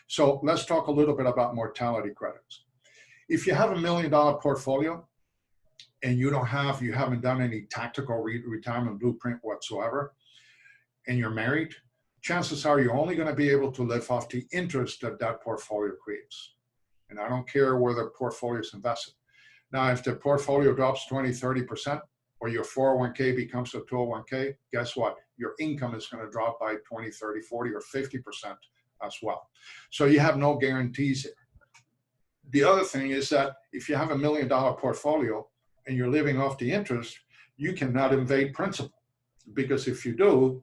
So let's talk a little bit about mortality credits. If you have $1 million portfolio and you haven't done any tactical retirement blueprint whatsoever, and you're married, chances are you're only going to be able to live off the interest that that portfolio creates. And I don't care where the portfolio is invested. Now, if the portfolio drops 20, 30%, or your 401k becomes a 201k, guess what? Your income is going to drop by 20, 30, 40, or 50% as well. So you have no guarantees here. The other thing is that if you have $1 million portfolio and you're living off the interest, you cannot evade principal. Because if you do,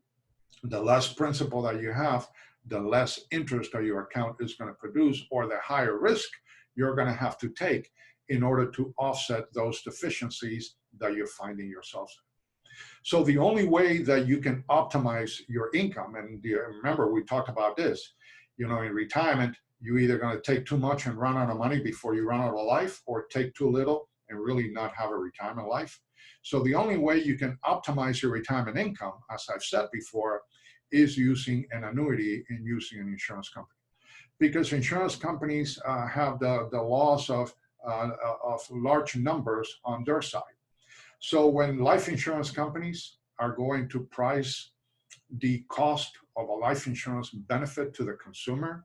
the less principal that you have, the less interest that your account is going to produce, or the higher risk you're going to have to take in order to offset those deficiencies that you're finding yourselves in. So the only way that you can optimize your income, and remember we talked about this, in retirement, you're either going to take too much and run out of money before you run out of life, or take too little and really not have a retirement life. So the only way you can optimize your retirement income, as I've said before, is using an annuity and using an insurance company. Because insurance companies have the laws of large numbers on their side. So when life insurance companies are going to price the cost of a life insurance benefit to the consumer,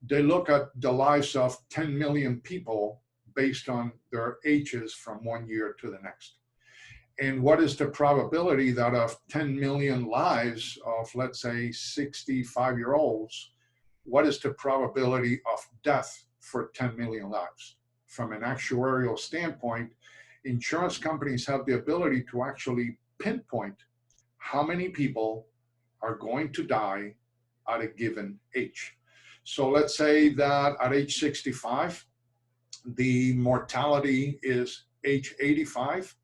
they look at the lives of 10 million people based on their ages from one year to the next. And what is the probability that of 10 million lives of, let's say, 65-year-olds, what is the probability of death for 10 million lives? From an actuarial standpoint, insurance companies have the ability to actually pinpoint how many people are going to die at a given age. So let's say that at age 65, the mortality is age 85.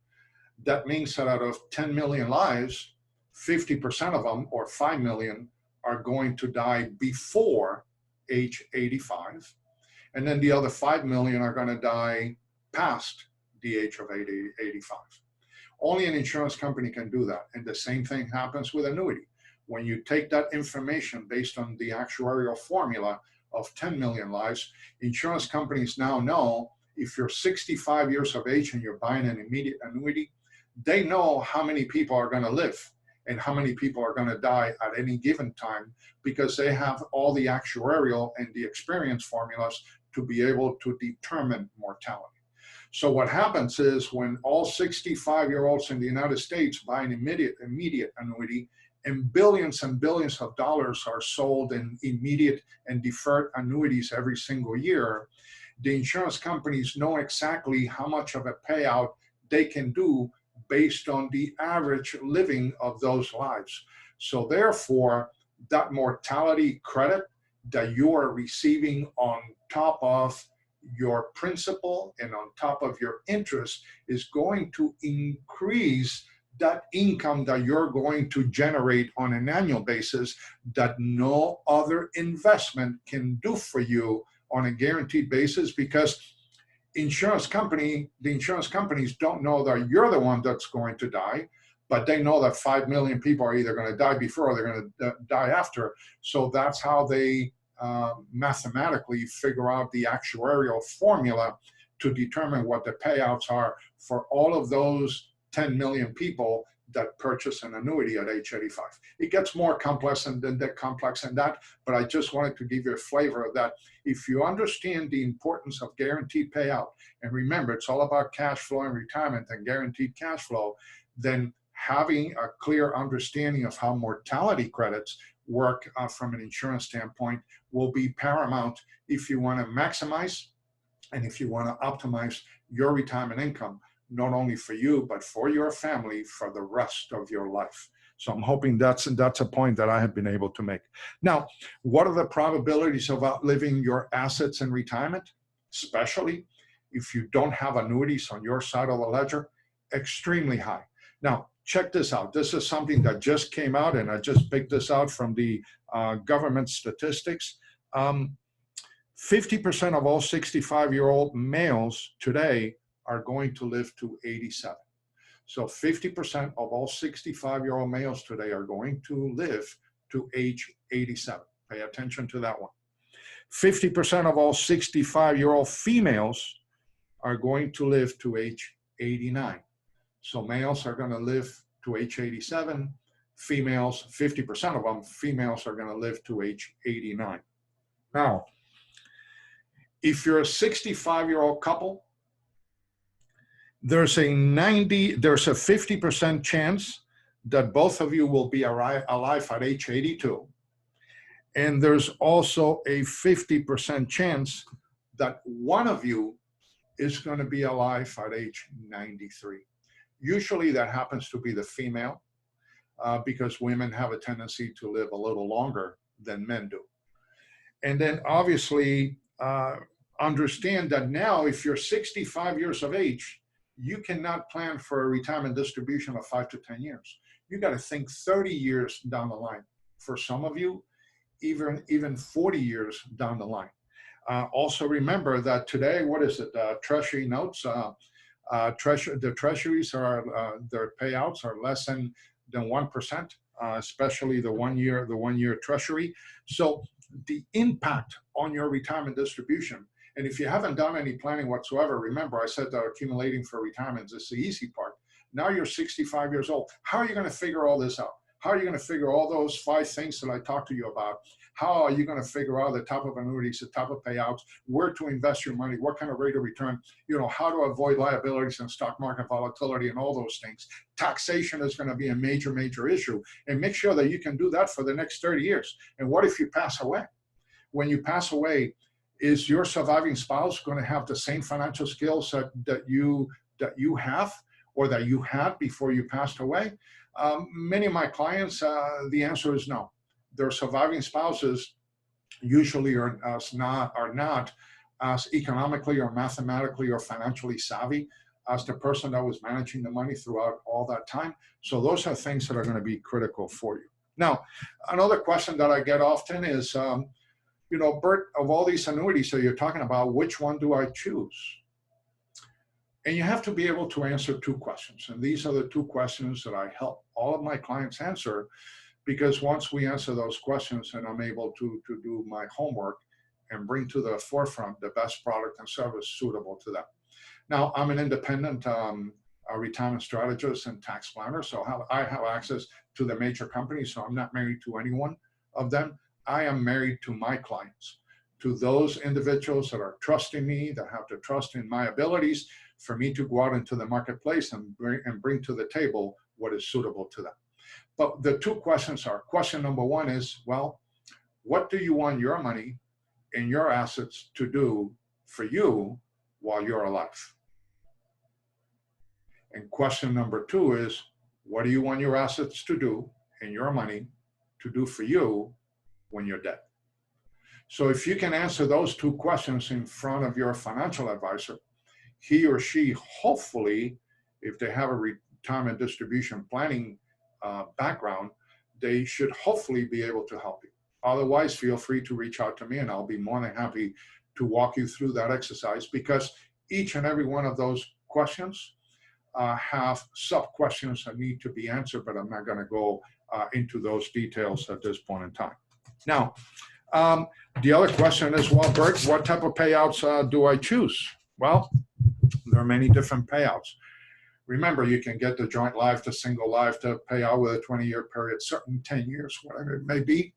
That means that out of 10 million lives, 50% of them, or 5 million, are going to die before age 85. And then the other 5 million are going to die past the age of 85. Only an insurance company can do that. And the same thing happens with annuity. When you take that information based on the actuarial formula of 10 million lives, insurance companies now know if you're 65 years of age and you're buying an immediate annuity, they know how many people are going to live and how many people are going to die at any given time, because they have all the actuarial and the experience formulas to be able to determine mortality. So what happens is when all 65-year-olds in the United States buy an immediate annuity, and billions of dollars are sold in immediate and deferred annuities every single year, the insurance companies know exactly how much of a payout they can do based on the average living of those lives. So therefore, that mortality credit that you are receiving on top of your principal and on top of your interest is going to increase that income that you're going to generate on an annual basis that no other investment can do for you on a guaranteed basis, because the insurance companies don't know that you're the one that's going to die, but they know that 5 million people are either going to die before or they're going to die after. So that's how they mathematically figure out the actuarial formula to determine what the payouts are for all of those 10 million people that purchase an annuity at age 85. It gets more complex than that, but I just wanted to give you a flavor of that. If you understand the importance of guaranteed payout, and remember, it's all about cash flow in retirement and guaranteed cash flow, then having a clear understanding of how mortality credits work from an insurance standpoint will be paramount if you want to maximize and if you want to optimize your retirement income, not only for you, but for your family for the rest of your life. So I'm hoping that's a point that I have been able to make. Now, what are the probabilities of outliving your assets in retirement, especially if you don't have annuities on your side of the ledger? Extremely high. Now, check this out. This is something that just came out, and I just picked this out from the government statistics. 50% of all 65-year-old males today are going to live to 87. So 50% of all 65-year-old males today are going to live to age 87. Pay attention to that one. 50% of all 65-year-old females are going to live to age 89. So males are going to live to age 87. Females, 50% of them, females are going to live to age 89. Now, if you're a 65-year-old couple, there's a 50% chance that both of you will be alive at age 82. And there's also a 50% chance that one of you is going to be alive at age 93. Usually that happens to be the female because women have a tendency to live a little longer than men do. And then obviously understand that now if you're 65 years of age, you cannot plan for a retirement distribution of 5 to 10 years. You got to think 30 years down the line. For some of you, even 40 years down the line. Also remember that today, what is it? Treasury notes, the treasuries are, their payouts are less than 1%, especially the one year treasury. So the impact on your retirement distribution, and if you haven't done any planning whatsoever, remember I said that accumulating for retirement is the easy part. Now you're 65 years old. How are you going to figure all this out? How are you going to figure all those 5 things that I talked to you about? How are you going to figure out the type of annuities, the type of payouts, where to invest your money, what kind of rate of return, how to avoid liabilities and stock market volatility and all those things. Taxation is going to be a major, major issue. And make sure that you can do that for the next 30 years. And what if you pass away? When you pass away, is your surviving spouse going to have the same financial skills that you have or that you had before you passed away? Many of my clients, the answer is no. Their surviving spouses usually are not as economically or mathematically or financially savvy as the person that was managing the money throughout all that time. So those are things that are going to be critical for you. Now, another question that I get often is, Bert, of all these annuities that you're talking about, which one do I choose? And you have to be able to answer 2 questions. And these are the 2 questions that I help all of my clients answer, because once we answer those questions, and I'm able to do my homework and bring to the forefront the best product and service suitable to them. Now, I'm an independent retirement strategist and tax planner, so I have access to the major companies, so I'm not married to any one of them. I am married to my clients, to those individuals that are trusting me, that have the trust in my abilities for me to go out into the marketplace and bring to the table what is suitable to them. But the 2 questions are, question number 1 is, well, what do you want your money and your assets to do for you while you're alive? And question number 2 is, what do you want your assets to do and your money to do for you when you're dead? So if you can answer those 2 questions in front of your financial advisor, he or she, hopefully, if they have a retirement distribution planning background, they should hopefully be able to help you. Otherwise, feel free to reach out to me and I'll be more than happy to walk you through that exercise, because each and every one of those questions have sub-questions that need to be answered, but I'm not going to go into those details at this point in time. Now, the other question is, well, Bert, what type of payouts do I choose? Well, there are many different payouts. Remember, you can get the joint life, the single life, to pay out with a 20-year period, certain 10 years, whatever it may be.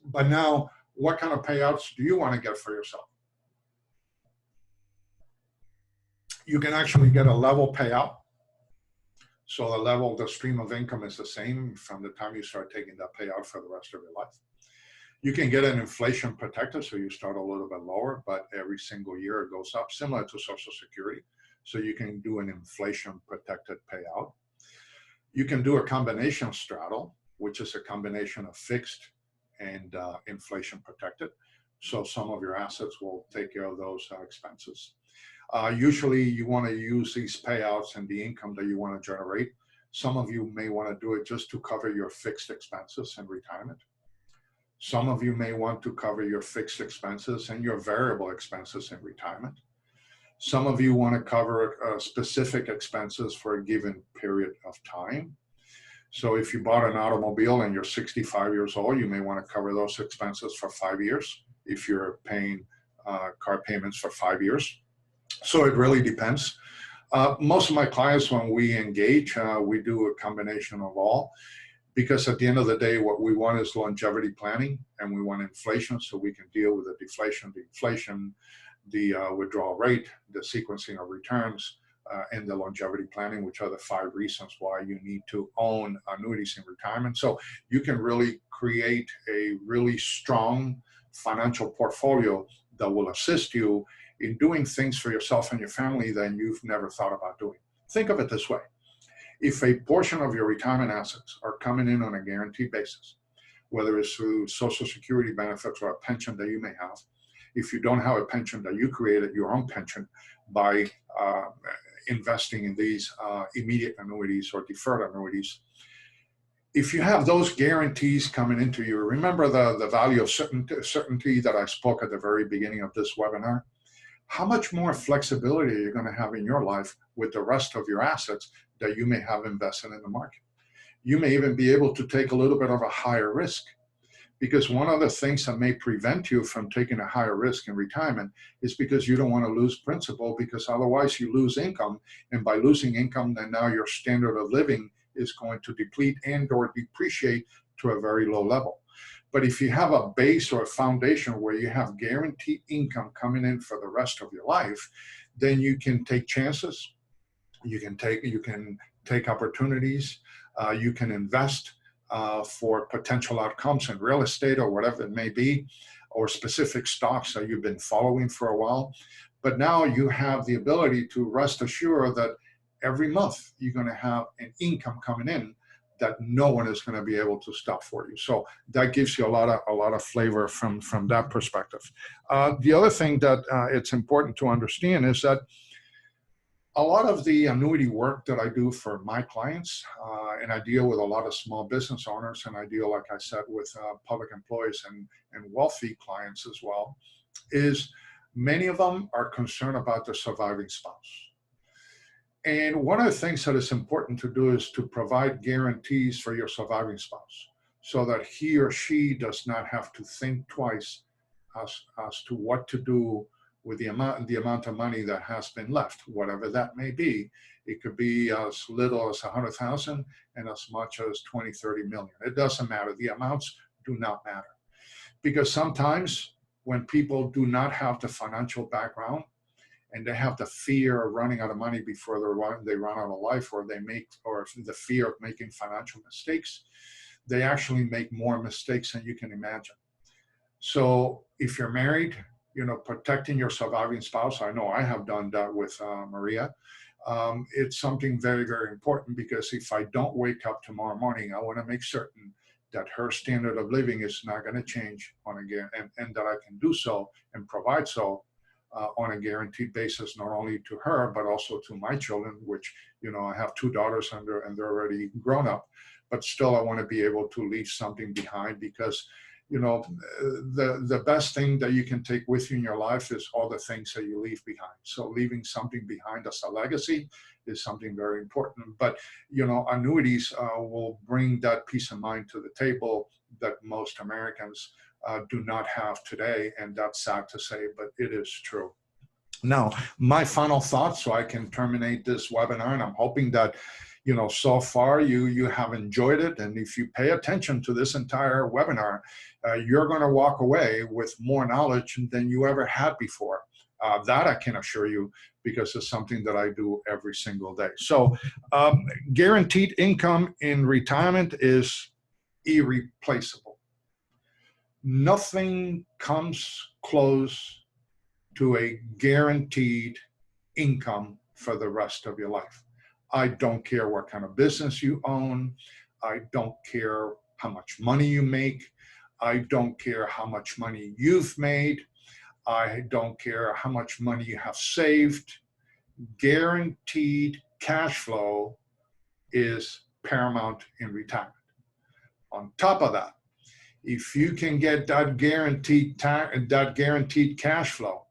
But now, what kind of payouts do you want to get for yourself? You can actually get a level payout. So the stream of income is the same from the time you start taking that payout for the rest of your life. You can get an inflation protected, so you start a little bit lower, but every single year it goes up, similar to Social Security. So you can do an inflation protected payout. You can do a combination straddle, which is a combination of fixed and inflation protected. So some of your assets will take care of those expenses. Usually you want to use these payouts and the income that you want to generate. Some of you may want to do it just to cover your fixed expenses in retirement. Some of you may want to cover your fixed expenses and your variable expenses in retirement. Some of you want to cover specific expenses for a given period of time. So if you bought an automobile and you're 65 years old, you may want to cover those expenses for 5 years if you're paying car payments for 5 years. So it really depends. Most of my clients, when we engage, we do a combination of all, because at the end of the day, what we want is longevity planning, and we want inflation so we can deal with the deflation, the inflation, the withdrawal rate, the sequencing of returns, and the longevity planning, which are the 5 reasons why you need to own annuities in retirement. So you can really create a really strong financial portfolio that will assist you in doing things for yourself and your family that you've never thought about doing. Think of it this way. If a portion of your retirement assets are coming in on a guaranteed basis, whether it's through Social Security benefits or a pension that you may have, if you don't have a pension, that you created your own pension by investing in these immediate annuities or deferred annuities, if you have those guarantees coming into you, remember the value of certainty that I spoke at the very beginning of this webinar. How much more flexibility are you going to have in your life with the rest of your assets that you may have invested in the market? You may even be able to take a little bit of a higher risk, because one of the things that may prevent you from taking a higher risk in retirement is because you don't want to lose principal, because otherwise you lose income. And by losing income, then now your standard of living is going to deplete and or depreciate to a very low level. But if you have a base or a foundation where you have guaranteed income coming in for the rest of your life, then you can take chances, you can take opportunities, you can invest for potential outcomes in real estate or whatever it may be, or specific stocks that you've been following for a while. But now you have the ability to rest assured that every month you're going to have an income coming in that no one is going to be able to stop for you. So that gives you a lot of flavor from that perspective. The other thing that it's important to understand is that a lot of the annuity work that I do for my clients, and I deal with a lot of small business owners, and I deal, like I said, with public employees and wealthy clients as well, is many of them are concerned about the surviving spouse. And one of the things that is important to do is to provide guarantees for your surviving spouse, so that he or she does not have to think twice as to what to do with the amount of money that has been left, whatever that may be. It could be as little as 100,000 and as much as 20, 30 million. It doesn't matter. The amounts do not matter. Because sometimes when people do not have the financial background, and they have the fear of running out of money before they run out of life, or the fear of making financial mistakes, they actually make more mistakes than you can imagine. So if you're married, protecting your surviving spouse, I know I have done that with Maria. It's something very, very important, because if I don't wake up tomorrow morning, I want to make certain that her standard of living is not going to change and that I can do so and provide so on a guaranteed basis, not only to her, but also to my children, which, I have 2 daughters and they're already grown up, but still I want to be able to leave something behind, because, the best thing that you can take with you in your life is all the things that you leave behind. So leaving something behind as a legacy is something very important. But, annuities will bring that peace of mind to the table that most Americans do not have today, and that's sad to say, but it is true. Now, my final thoughts, so I can terminate this webinar, and I'm hoping that, so far you have enjoyed it, and if you pay attention to this entire webinar, you're going to walk away with more knowledge than you ever had before. That I can assure you, because it's something that I do every single day. So guaranteed income in retirement is irreplaceable. Nothing comes close to a guaranteed income for the rest of your life. I don't care what kind of business you own. I don't care how much money you make. I don't care how much money you've made. I don't care how much money you have saved. Guaranteed cash flow is paramount in retirement. On top of that, if you can get that guaranteed cash flow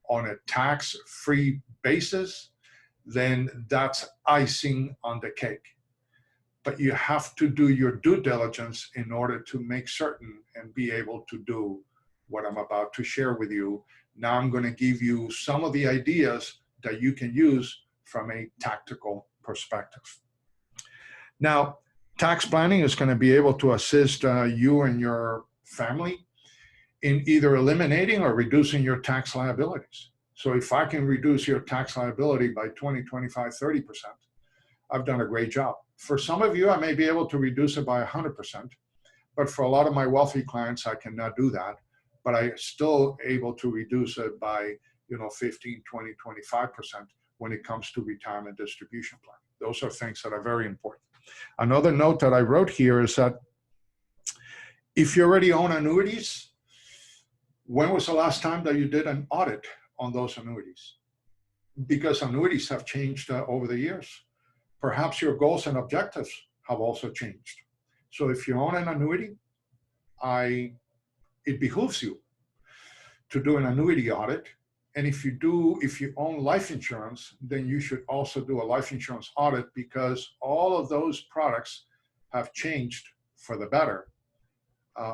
on a tax-free basis, then that's icing on the cake. but you have to do your due diligence in order to make certain and be able to do what I'm about to share with you. Now I'm going to give you some of the ideas that you can use from a tactical perspective. Now, tax planning is going to be able to assist you and your family in either eliminating or reducing your tax liabilities. So if I can reduce your tax liability by 20, 25, 30%, I've done a great job. For some of you, I may be able to reduce it by 100%, but for a lot of my wealthy clients, I cannot do that, but I still able to reduce it by 15, 20, 25% when it comes to retirement distribution plan. Those are things that are very important. Another note that I wrote here is that if you already own annuities, when was the last time that you did an audit on those annuities? Because annuities have changed over the years. Perhaps your goals and objectives have also changed. So if you own an annuity, it behooves you to do an annuity audit. And if you own life insurance, then you should also do a life insurance audit, because all of those products have changed for the better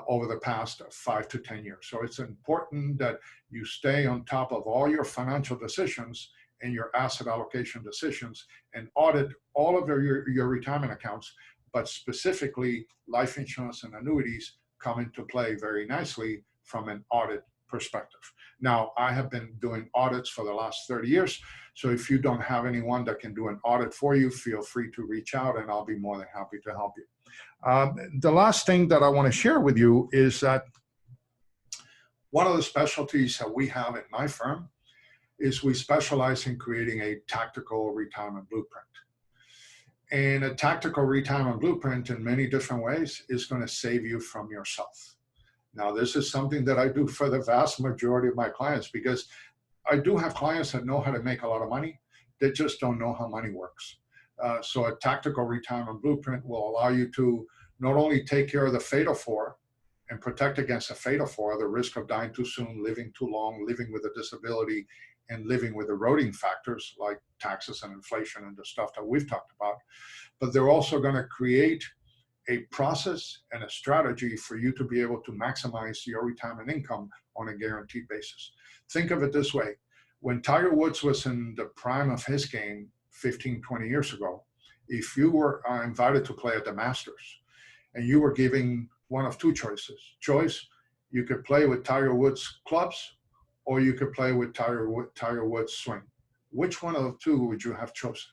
over the past 5 to 10 years. So it's important that you stay on top of all your financial decisions and your asset allocation decisions and audit all of your retirement accounts, but specifically life insurance and annuities come into play very nicely from an audit perspective. Now, I have been doing audits for the last 30 years, so if you don't have anyone that can do an audit for you, feel free to reach out and I'll be more than happy to help you. The last thing that I want to share with you is that one of the specialties that we have in my firm is we specialize in creating a tactical retirement blueprint. And a tactical retirement blueprint in many different ways is going to save you from yourself. Now, this is something that I do for the vast majority of my clients, because I do have clients that know how to make a lot of money. They just don't know how money works. So a tactical retirement blueprint will allow you to not only take care of the fatal four and protect against the fatal four, the risk of dying too soon, living too long, living with a disability, and living with eroding factors like taxes and inflation and the stuff that we've talked about, but they're also going to create a process and a strategy for you to be able to maximize your retirement income on a guaranteed basis. Think of it this way. When Tiger Woods was in the prime of his game 15, 20 years ago, if you were invited to play at the Masters and you were giving one of two choices, you could play with Tiger Woods clubs or you could play with Tiger Woods swing. Which one of the two would you have chosen?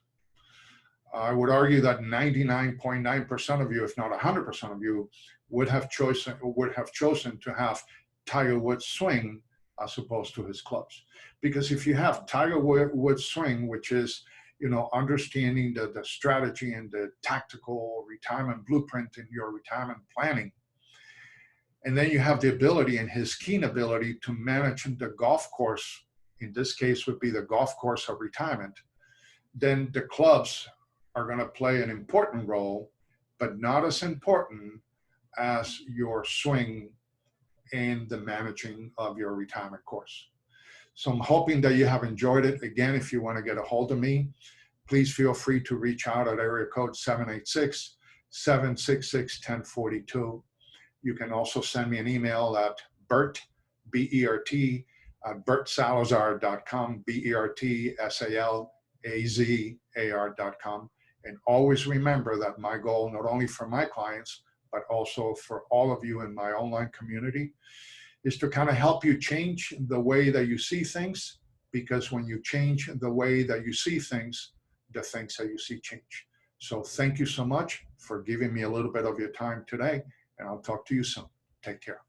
I would argue that 99.9% of you, if not 100% of you, would have chosen to have Tiger Woods swing as opposed to his clubs. Because if you have Tiger Woods swing, which is understanding the strategy and the tactical retirement blueprint in your retirement planning, and then you have the ability and his keen ability to manage the golf course, in this case would be the golf course of retirement, then the clubs are going to play an important role, but not as important as your swing in the managing of your retirement course. So I'm hoping that you have enjoyed it. Again, if you want to get a hold of me, please feel free to reach out at area code 786-766-1042. You can also send me an email at Bert, B-E-R-T, at bertsalazar.com, BERTSALAZAR.com. And always remember that my goal, not only for my clients, but also for all of you in my online community, is to kind of help you change the way that you see things, because when you change the way that you see things, the things that you see change. So thank you so much for giving me a little bit of your time today, and I'll talk to you soon. Take care.